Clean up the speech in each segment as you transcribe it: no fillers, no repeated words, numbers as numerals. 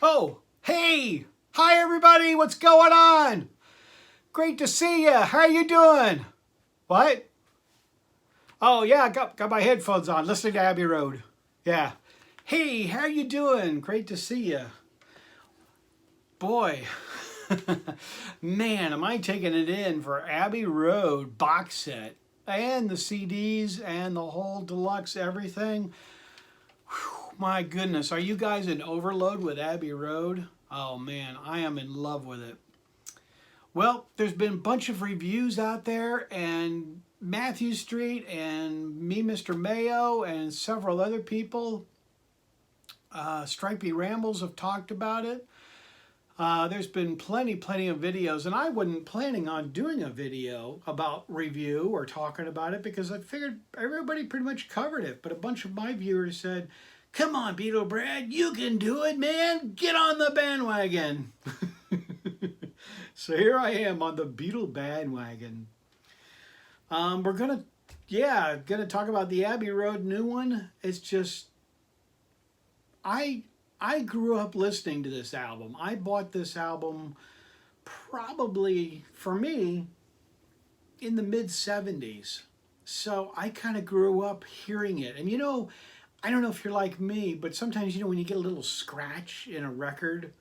Oh, hey! Hi, everybody! What's going on? Great to see you. How you doing? What? Oh, yeah, I got my headphones on, listening to Abbey Road. Yeah. Hey, how you doing? Great to see you. Boy, man, am I taking it in for Abbey Road box set and the CDs and the whole deluxe everything. Whew, my goodness, are you guys in overload with Abbey Road? Oh man, I am in love with it. Well, there's been a bunch of reviews out there, and Matthew Street and me, Mr. Mayo, and several other people, Stripey Rambles, have talked about it. There's been plenty of videos, and I wasn't planning on doing a video about review or talking about it because I figured everybody pretty much covered it. But a bunch of my viewers said, "Come on, Beatle Brad, you can do it, man. Get on the bandwagon." So here I am on the Beatle bandwagon. We're gonna talk about the Abbey Road new one. It's just, I grew up listening to this album. I bought this album probably, for me, in the mid-70s. So I kind of grew up hearing it. And I don't know if you're like me, but sometimes, when you get a little scratch in a record,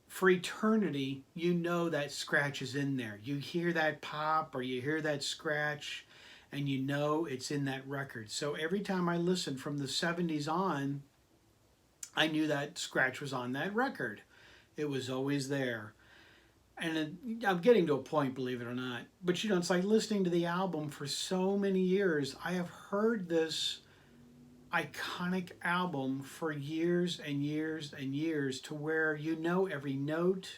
for eternity, that scratch is in there. You hear that pop or you hear that scratch, and it's in that record. So every time I listened from the 70s on, I knew that scratch was on that record. It was always there. And I'm getting to a point, believe it or not. But it's like listening to the album for so many years. I have heard this iconic album for years and years and years, to where every note,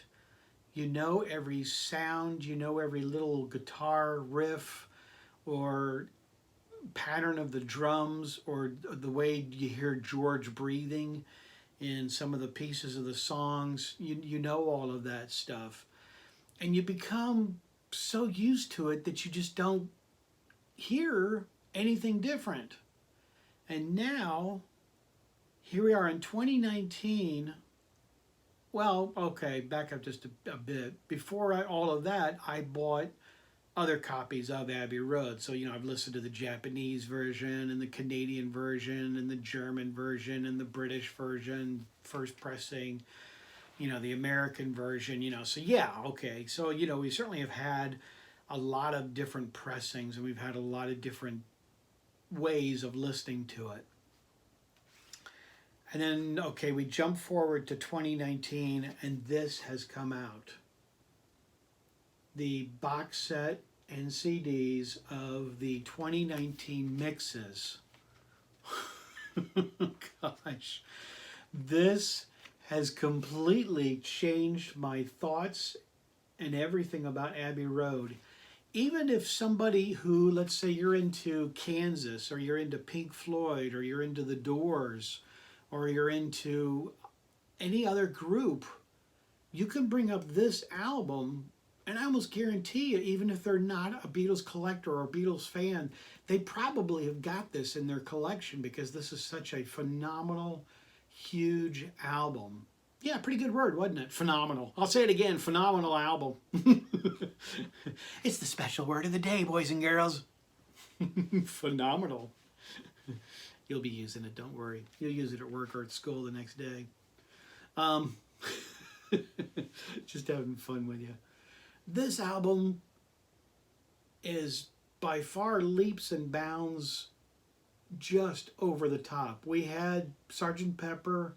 every sound, every little guitar riff or pattern of the drums, or the way you hear George breathing in some of the pieces of the songs. You know all of that stuff, and you become so used to it that you just don't hear anything different. And now, here we are in 2019. Well, okay, back up just a bit. Before all of that, I bought other copies of Abbey Road. So, I've listened to the Japanese version and the Canadian version and the German version and the British version, first pressing, the American version, So, yeah, okay. So, we certainly have had a lot of different pressings, and we've had a lot of different ways of listening to it. And then, okay, we jump forward to 2019, and this has come out. The box set and CDs of the 2019 mixes. Gosh, this has completely changed my thoughts and everything about Abbey Road. Even if somebody who, let's say you're into Kansas, or you're into Pink Floyd, or you're into the Doors, or you're into any other group, you can bring up this album, and I almost guarantee you, even if they're not a Beatles collector or a Beatles fan, they probably have got this in their collection, because this is such a phenomenal, huge album. Yeah, pretty good word, wasn't it? Phenomenal. I'll say it again, phenomenal album. It's the special word of the day, boys and girls. Phenomenal. You'll be using it, don't worry. You'll use it at work or at school the next day. Just having fun with you. This album is by far leaps and bounds just over the top. We had Sgt. Pepper.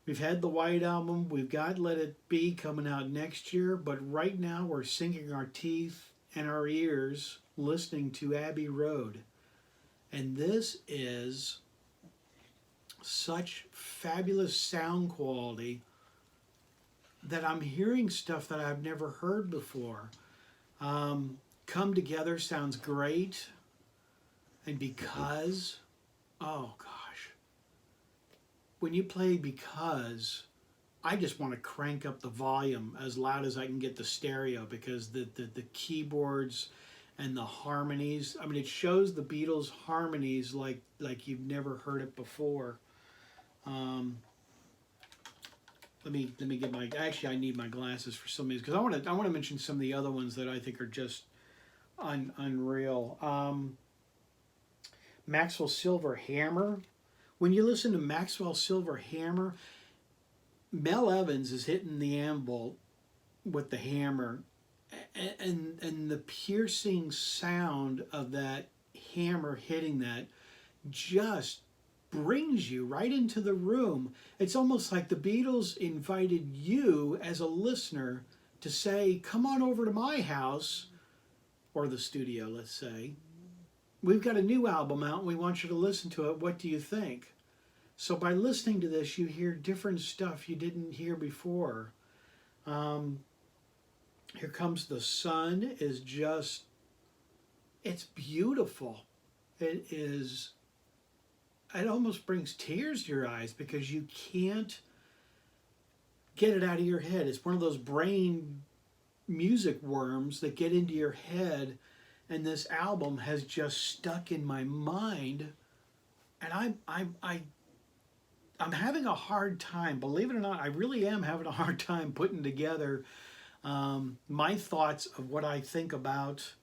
We've had the White Album. We've got Let It Be coming out next year. But right now we're sinking our teeth and our ears listening to Abbey Road. And this is such fabulous sound quality that I'm hearing stuff that I've never heard before. Come Together sounds great. And Because, oh gosh. When you play Because, I just want to crank up the volume as loud as I can get the stereo, because the keyboards and the harmonies, I mean, it shows the Beatles harmonies like you've never heard it before. let me get my. Actually, I need my glasses for some of these because I want to mention some of the other ones that I think are just unreal. Maxwell Silver Hammer. When you listen to Maxwell Silver Hammer, Mel Evans is hitting the anvil with the hammer, and the piercing sound of that hammer hitting that just brings you right into the room. It's almost like the Beatles invited you as a listener to say, come on over to my house or the studio, let's say. We've got a new album out and we want you to listen to it. What do you think? So by listening to this, you hear different stuff you didn't hear before. Here Comes the Sun is just, it's beautiful. It is, it almost brings tears to your eyes because you can't get it out of your head. It's one of those brain music worms that get into your head, and this album has just stuck in my mind, and I'm having a hard time, believe it or not, I really am having a hard time putting together my thoughts of what I think about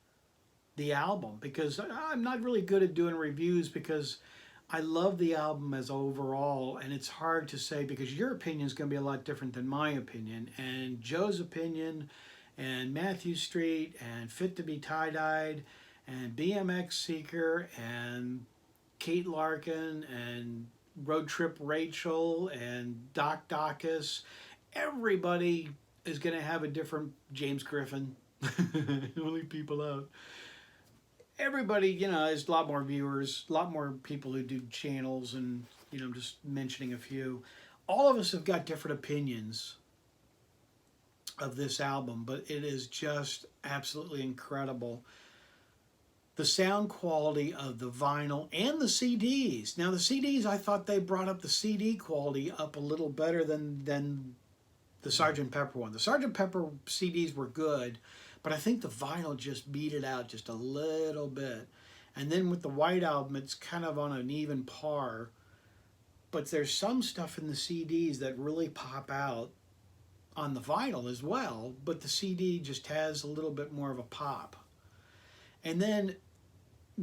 the album, because I'm not really good at doing reviews because I love the album as overall, and it's hard to say because your opinion is going to be a lot different than my opinion, and Joe's opinion, and Matthew Street, and Fit to be Tie-Dyed, and BMX Seeker, and Kate Larkin, and Road Trip Rachel, and Doc Dacus. Everybody is going to have a different James Griffin. Only people out. Everybody, you know, there's a lot more viewers, a lot more people who do channels, and, you know, I'm just mentioning a few. All of us have got different opinions of this album, but it is just absolutely incredible. The sound quality of the vinyl and the CDs. Now the CDs, I thought they brought up the CD quality up a little better than the Sgt. Pepper one. The Sgt. Pepper CDs were good, but I think the vinyl just beat it out just a little bit. And then with the White Album, it's kind of on an even par. But there's some stuff in the CDs that really pop out on the vinyl as well, but the CD just has a little bit more of a pop. And then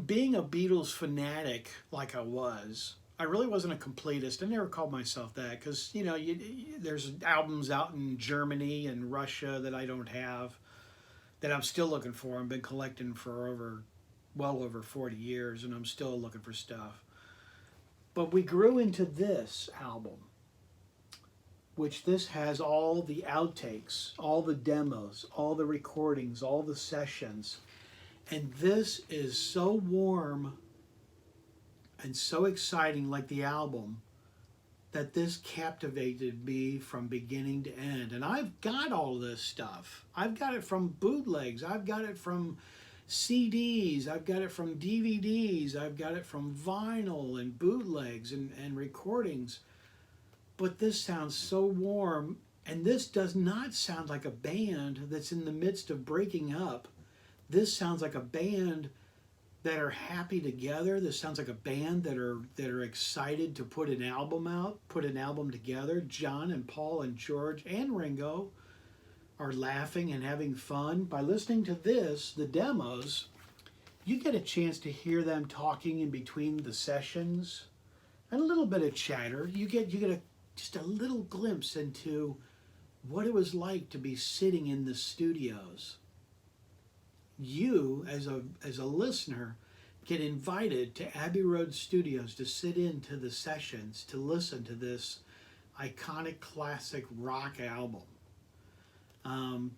being a Beatles fanatic like I was, I really wasn't a completist. I never called myself that because, you know, there's albums out in Germany and Russia that I don't have, that I'm still looking for. I've been collecting for well over 40 years, and I'm still looking for stuff. But we grew into this album, which this has all the outtakes, all the demos, all the recordings, all the sessions. And this is so warm and so exciting, like the album, that this captivated me from beginning to end. And I've got all this stuff. I've got it from bootlegs. I've got it from CDs. I've got it from DVDs. I've got it from vinyl and bootlegs and recordings. But this sounds so warm, and this does not sound like a band that's in the midst of breaking up. This sounds like a band that are happy together. This sounds like a band that are excited to put an album out, put an album together. John and Paul and George and Ringo are laughing and having fun. By listening to this, the demos, you get a chance to hear them talking in between the sessions, and a little bit of chatter. You get just a little glimpse into what it was like to be sitting in the studios. You, as a listener, get invited to Abbey Road Studios to sit into the sessions, to listen to this iconic classic rock album. I'm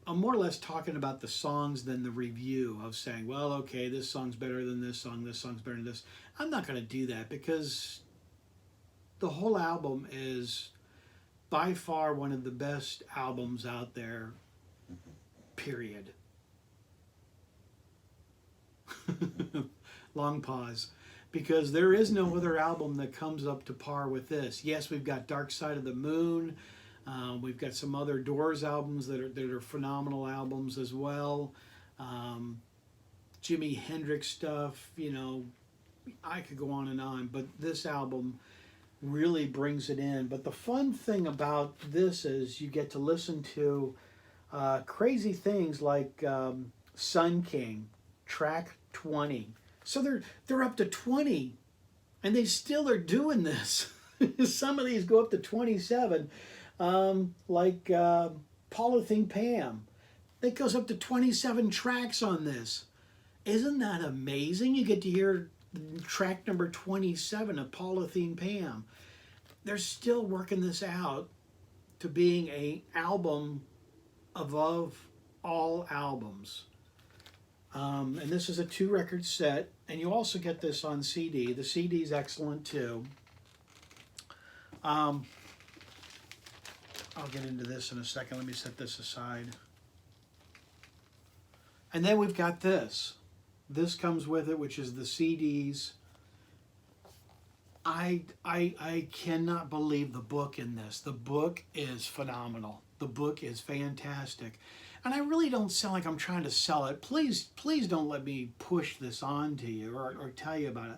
more or less talking about the songs than the review of saying, well, okay, this song's better than this song's better than this. I'm not going to do that because the whole album is by far one of the best albums out there, period. Long pause. Because there is no other album that comes up to par with this. Yes, we've got Dark Side of the Moon. We've got some other Doors albums that are phenomenal albums as well. Jimi Hendrix stuff, you know, I could go on and on. But this album, really brings it in. But the fun thing about this is you get to listen to crazy things like Sun King, track 20. So they're up to 20, and they still are doing this. Some of these go up to 27, like Polythene Pam. That goes up to 27 tracks on this. Isn't that amazing? You get to hear track number 27 of Polythene Pam. They're still working this out to being an album above all albums. And this is a 2-record set, and you also get this on CD. The CD is excellent too. I'll get into this in a second. Let me set this aside. And then we've got this. This comes with it, which is the CDs. I cannot believe the book in this. The book is phenomenal. The book is fantastic. And I really don't sound like I'm trying to sell it. Please don't let me push this on to you or tell you about it.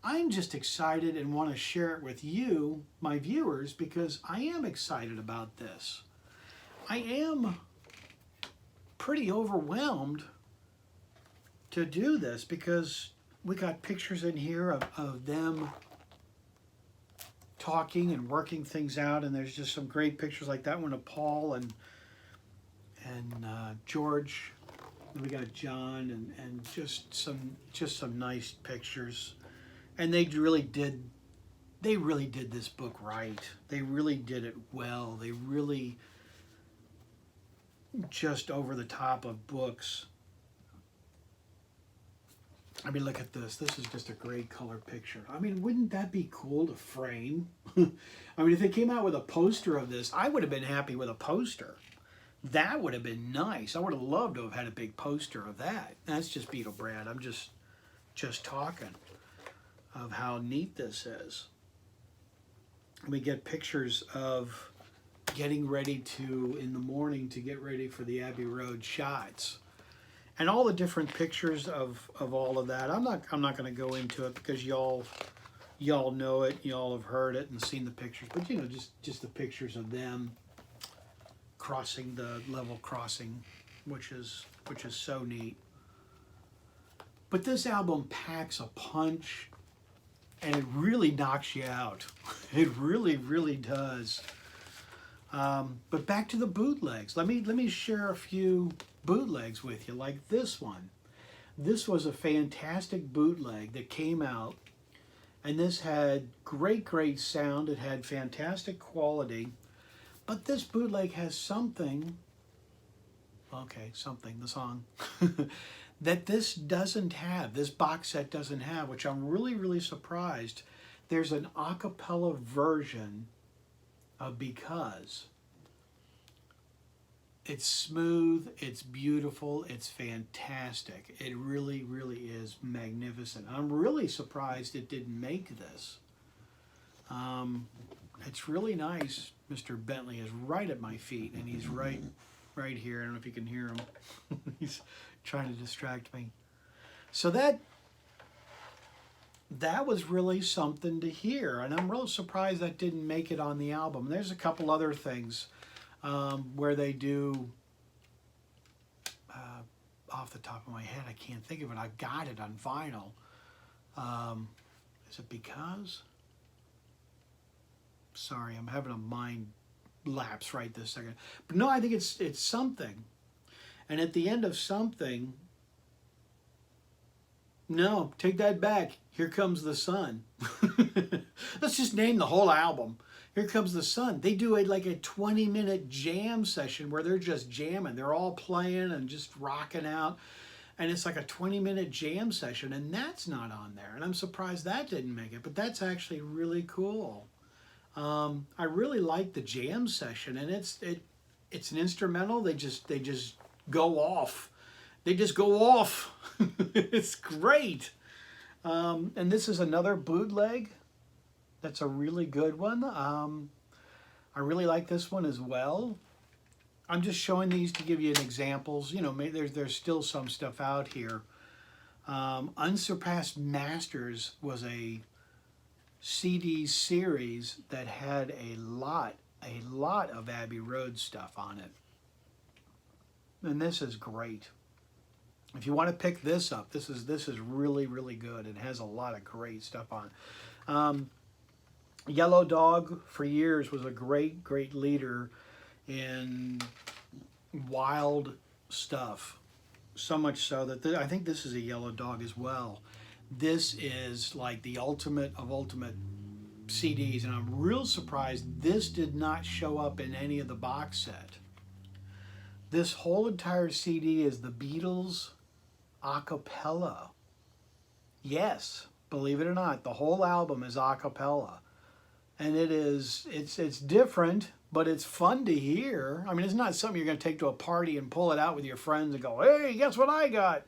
I'm just excited and want to share it with you, my viewers, because I am excited about this. I am pretty overwhelmed to do this because we got pictures in here of them talking and working things out, and there's just some great pictures like that one of Paul and George. And we got John and just some nice pictures. And they really did this book right. They really did it well. They really just over the top of books. I mean, look at this. This is just a great color picture. I mean, wouldn't that be cool to frame? I mean, if they came out with a poster of this, I would have been happy with a poster. That would have been nice. I would have loved to have had a big poster of that. That's just Beatle Brad. I'm just talking of how neat this is. We get pictures of getting ready in the morning to get ready for the Abbey Road shots. And all the different pictures of all of that. I'm not going to go into it because y'all know it, y'all have heard it and seen the pictures. But you know, just the pictures of them crossing the level crossing, which is so neat. But this album packs a punch, and it really knocks you out. It really, really does. But back to the bootlegs. Let me share a few bootlegs with you, like this one. This was a fantastic bootleg that came out, and this had great sound. It had fantastic quality, but this bootleg has something, the song, that this doesn't have, this box set doesn't have, which I'm really surprised. There's an a cappella version of Because. It's smooth, it's beautiful, it's fantastic. It really is magnificent. I'm really surprised it didn't make this. It's really nice. Mr. Bentley is right at my feet, and he's right here. I don't know if you can hear him. He's trying to distract me. So that was really something to hear, and I'm real surprised that didn't make it on the album. There's a couple other things where they do, off the top of my head, I can't think of it. I got it on vinyl. Is it Because? Sorry, I'm having a mind lapse right this second. But no, I think it's Something. And at the end of Something, no, take that back. Here Comes the Sun. Let's just name the whole album. Here Comes the Sun. They do like a 20-minute jam session where they're just jamming. They're all playing and just rocking out. And it's like a 20-minute jam session, and that's not on there. And I'm surprised that didn't make it, but that's actually really cool. I really like the jam session, and it's an instrumental. They just go off. They just go off. It's great. And this is another bootleg. That's a really good one. I really like this one as well. I'm just showing these to give you an examples. You know, maybe there's still some stuff out here. Unsurpassed Masters was a CD series that had a lot of Abbey Road stuff on it. And this is great. If you want to pick this up, this is really, really good. It has a lot of great stuff on it. Yellow Dog for years was a great leader in wild stuff. So much so that I think this is a Yellow Dog as well. This is like the ultimate of ultimate CDs, and I'm real surprised this did not show up in any of the box set. This whole entire CD is the Beatles a cappella. Yes, believe it or not, the whole album is a cappella. And it's different, but it's fun to hear. I mean, it's not something you're going to take to a party and pull it out with your friends and go, hey, guess what I got?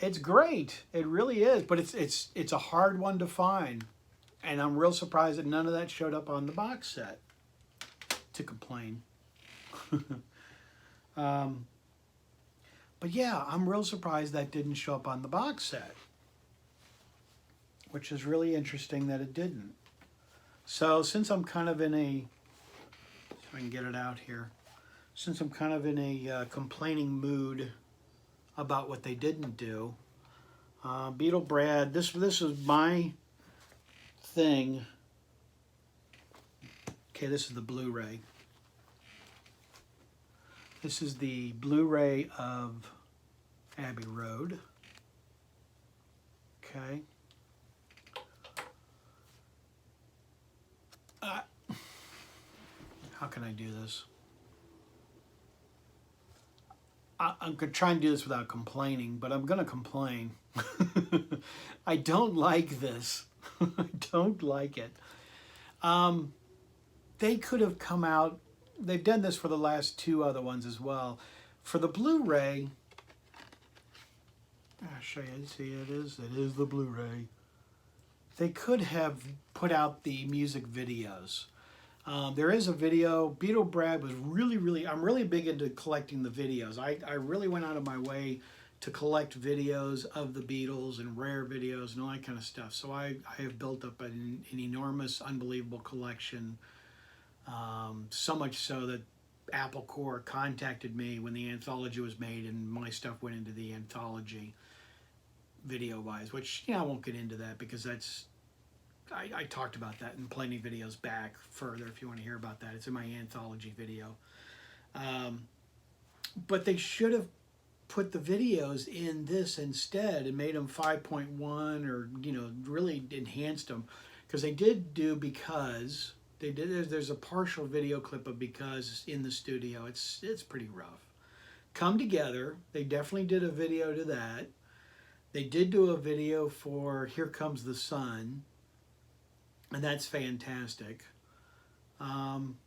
It's great. It really is, but it's a hard one to find. And I'm real surprised that none of that showed up on the box set to complain. But yeah, I'm real surprised that didn't show up on the box set, which is really interesting that it didn't. So since I'm kind of in a, if I can get it out here, since I'm kind of in a complaining mood about what they didn't do, Beatle Brad, this is my thing. Okay, this is the Blu-ray. This is the Blu-ray of Abbey Road. Okay. How can I do this? I'm going to try and do this without complaining, but I'm going to complain. I don't like this. I don't like it. They could have come out. They've done this for the last two other ones as well. For the Blu-ray, I'll show you. See, it is the Blu-ray. They could have put out the music videos. There is a video. Beatle Brad was really, I'm really big into collecting the videos. I really went out of my way to collect videos of the Beatles and rare videos and all that kind of stuff. So I have built up an enormous, unbelievable collection. So much so that Apple Corps contacted me when the anthology was made and my stuff went into the anthology video-wise, which, I won't get into that because that's, I talked about that in plenty of videos back further if you want to hear about that. It's in my anthology video. But they should have put the videos in this instead and made them 5.1 or, really enhanced them. Because they did do Because. There's a partial video clip of Because in the studio. It's pretty rough. Come Together, they definitely did a video to that. They did do a video for Here Comes the Sun, and that's fantastic. Drawing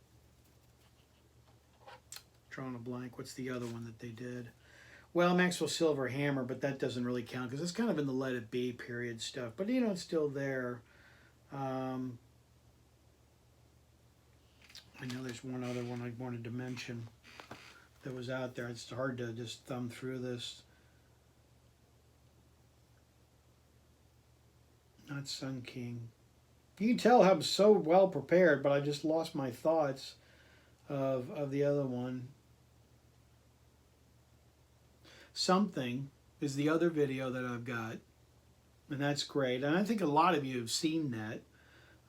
a blank. What's the other one that they did? Well, Maxwell Silver Hammer, but that doesn't really count because it's kind of in the Let It Be period stuff. But, it's still there. I know there's one other one I wanted to mention that was out there. It's hard to just thumb through this. Not Sun King. You can tell I'm so well prepared, but I just lost my thoughts of the other one. Something is the other video that I've got, and that's great. And I think a lot of you have seen that.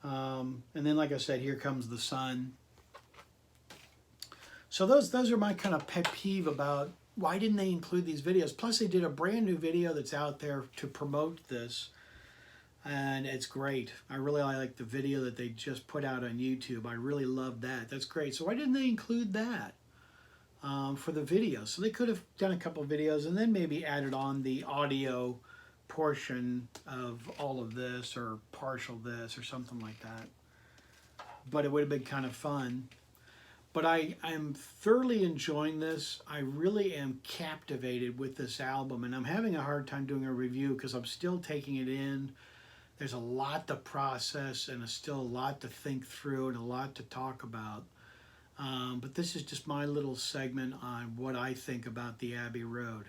And then, like I said, Here Comes the Sun. So those are my kind of pet peeve about why didn't they include these videos. Plus, they did a brand new video that's out there to promote this. And it's great. I really like the video that they just put out on YouTube. I really love that. That's great. So why didn't they include that for the video? So they could have done a couple of videos and then maybe added on the audio portion of all of this or partial this or something like that. But it would have been kind of fun. But I'm thoroughly enjoying this. I really am captivated with this album. And I'm having a hard time doing a review because I'm still taking it in. There's a lot to process and still a lot to think through and a lot to talk about. But this is just my little segment on what I think about the Abbey Road.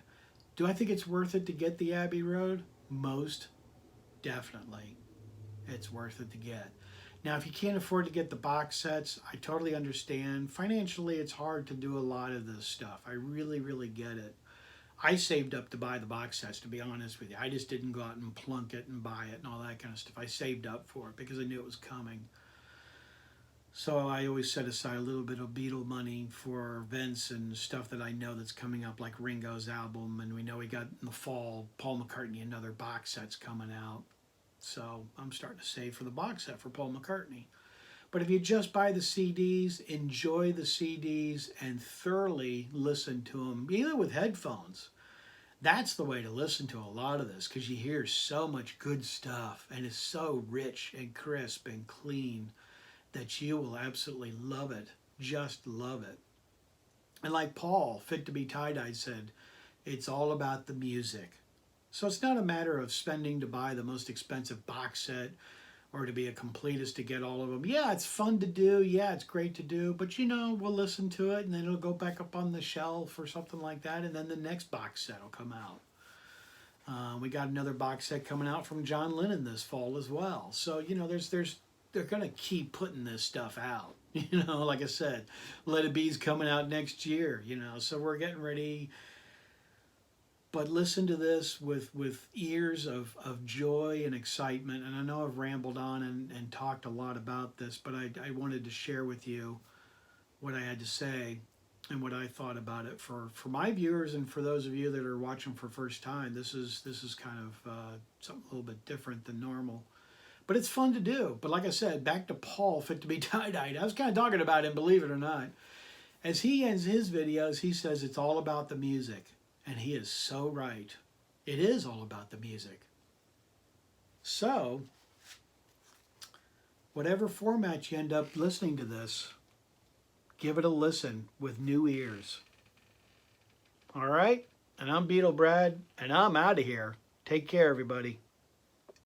Do I think it's worth it to get the Abbey Road? Most. definitely, it's worth it to get. Now, if you can't afford to get the box sets, I totally understand. Financially, it's hard to do a lot of this stuff. I really, really get it. I saved up to buy the box sets, to be honest with you. I just didn't go out and plunk it and buy it and all that kind of stuff. I saved up for it because I knew it was coming. So I always set aside a little bit of Beatle money for events and stuff that I know that's coming up, like Ringo's album. And we know we got in the fall, Paul McCartney, another box set's coming out. So I'm starting to save for the box set for Paul McCartney. But if you just buy the CDs, enjoy the CDs and thoroughly listen to them, either with headphones. That's the way to listen to a lot of this, because you hear so much good stuff and it's so rich and crisp and clean that you will absolutely love it. Just love it. And like Paul, Fit to be Tie-Dyed, said, it's all about the music. So it's not a matter of spending to buy the most expensive box set or to be a completist to get all of them. Yeah, it's fun to do. Yeah, it's great to do. But, you know, we'll listen to it and then it'll go back up on the shelf or something like that. And then the next box set will come out. We got another box set coming out from John Lennon this fall as well. So, you know, they're going to keep putting this stuff out. You know, like I said, Let It Be's coming out next year, you know. So we're getting ready. But listen to this with ears of joy and excitement. And I know I've rambled on and talked a lot about this, but I wanted to share with you what I had to say and what I thought about it. For my viewers and for those of you that are watching for first time, this is kind of something a little bit different than normal. But it's fun to do. But like I said, back to Paul, Fit to be Tie-Dyed. I was kind of talking about him, believe it or not. As he ends his videos, he says it's all about the music. And he is so right. It is all about the music. So, whatever format you end up listening to this, give it a listen with new ears. All right? And I'm Beatle Brad, and I'm out of here. Take care, everybody.